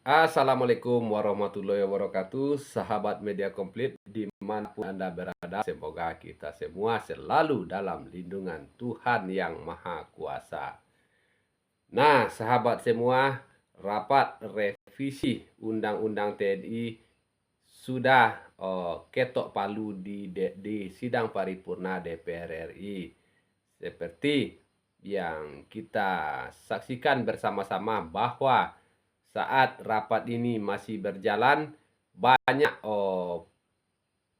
Assalamualaikum warahmatullahi wabarakatuh, sahabat media komplit dimanapun Anda berada. Semoga kita semua selalu dalam lindungan Tuhan Yang Maha Kuasa. Nah, sahabat semua, rapat revisi Undang-Undang TNI sudah ketok palu di sidang paripurna DPR RI. Seperti yang kita saksikan bersama-sama bahwa saat rapat ini masih berjalan, banyak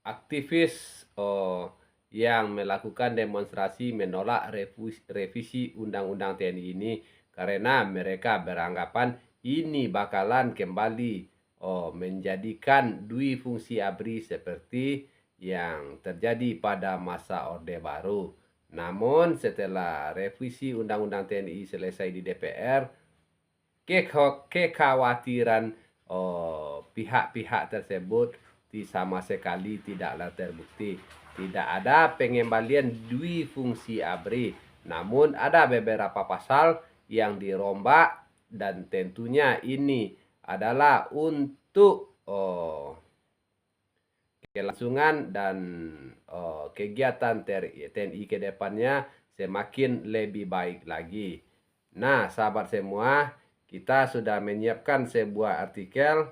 aktivis yang melakukan demonstrasi menolak revisi Undang-Undang TNI ini karena mereka beranggapan ini bakalan kembali menjadikan dui fungsi ABRI seperti yang terjadi pada masa Orde Baru. Namun setelah revisi Undang-Undang TNI selesai di DPR, kekhawatiran pihak-pihak tersebut sama sekali tidaklah terbukti. Tidak ada pengembalian dui fungsi ABRI, namun ada beberapa pasal yang dirombak dan tentunya ini adalah untuk kelangsungan dan kegiatan TNI ke depannya semakin lebih baik lagi. Nah, sahabat semua, kita sudah menyiapkan sebuah artikel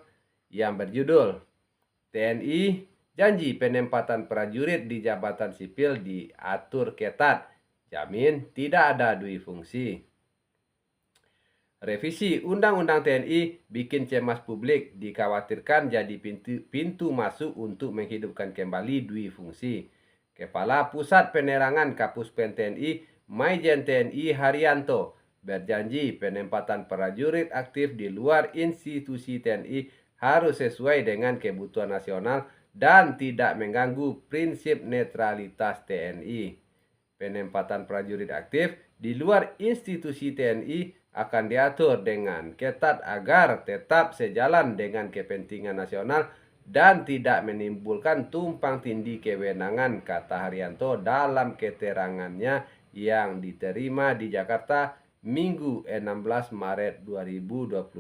yang berjudul TNI janji penempatan prajurit di jabatan sipil diatur ketat, jamin tidak ada dui fungsi. Revisi Undang-Undang TNI bikin cemas publik, dikhawatirkan jadi pintu masuk untuk menghidupkan kembali dui fungsi. Kepala Pusat Penerangan Kapuspen TNI, Maijen TNI Haryanto, berjanji penempatan prajurit aktif di luar institusi TNI harus sesuai dengan kebutuhan nasional dan tidak mengganggu prinsip netralitas TNI. Penempatan prajurit aktif di luar institusi TNI akan diatur dengan ketat agar tetap sejalan dengan kepentingan nasional dan tidak menimbulkan tumpang tindih kewenangan, kata Haryanto dalam keterangannya yang diterima di Jakarta Minggu 16 Maret 2025.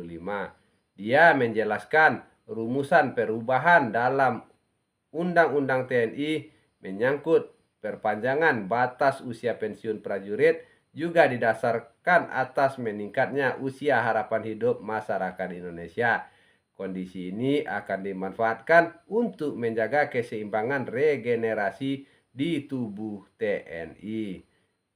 Dia menjelaskan rumusan perubahan dalam Undang-Undang TNI menyangkut perpanjangan batas usia pensiun prajurit juga didasarkan atas meningkatnya usia harapan hidup masyarakat Indonesia. Kondisi ini akan dimanfaatkan untuk menjaga keseimbangan regenerasi di tubuh TNI.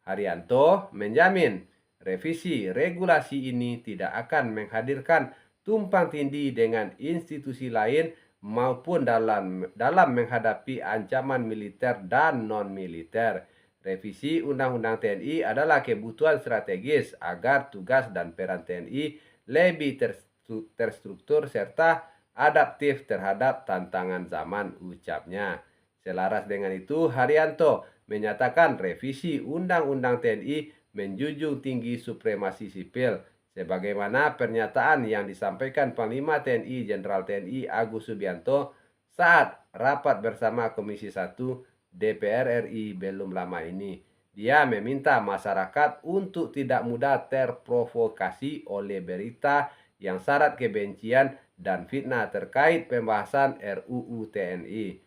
Haryanto menjamin revisi regulasi ini tidak akan menghadirkan tumpang tindih dengan institusi lain maupun dalam menghadapi ancaman militer dan non-militer. Revisi Undang-Undang TNI adalah kebutuhan strategis agar tugas dan peran TNI lebih terstruktur serta adaptif terhadap tantangan zaman, ucapnya. Selaras dengan itu, Haryanto menyatakan revisi Undang-Undang TNI menjunjung tinggi supremasi sipil, sebagaimana pernyataan yang disampaikan Panglima TNI Jenderal TNI Agus Subianto saat rapat bersama Komisi 1 DPR RI belum lama ini. Dia meminta masyarakat untuk tidak mudah terprovokasi oleh berita yang syarat kebencian dan fitnah terkait pembahasan RUU TNI.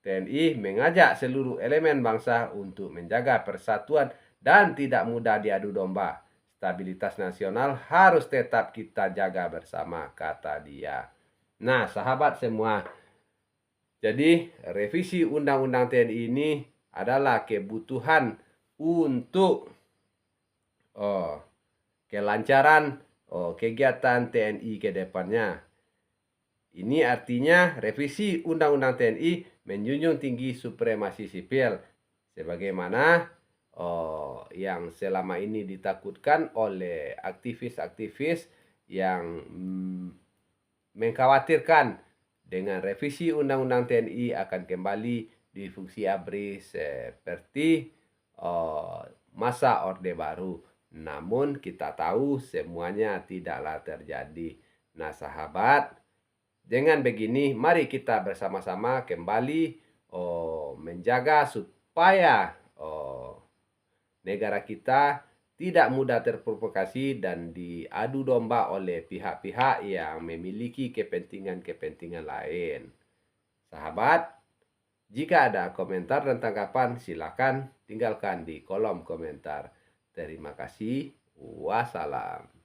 TNI mengajak seluruh elemen bangsa untuk menjaga persatuan dan tidak mudah diadu domba. Stabilitas nasional harus tetap kita jaga bersama, kata dia. Nah, sahabat semua, jadi revisi Undang-Undang TNI ini adalah kebutuhan untuk kelancaran kegiatan TNI ke depannya. Ini artinya revisi Undang-Undang TNI menjunjung tinggi supremasi sipil, sebagaimana yang selama ini ditakutkan oleh aktivis-aktivis yang mengkhawatirkan dengan revisi Undang-Undang TNI akan kembali di fungsi ABRI seperti masa Orde Baru. Namun kita tahu semuanya tidaklah terjadi. Nah, sahabat, dengan begini mari kita bersama-sama kembali menjaga supaya negara kita tidak mudah terprovokasi dan diadu domba oleh pihak-pihak yang memiliki kepentingan-kepentingan lain. Sahabat, jika ada komentar dan tanggapan, silakan tinggalkan di kolom komentar. Terima kasih. Wassalam.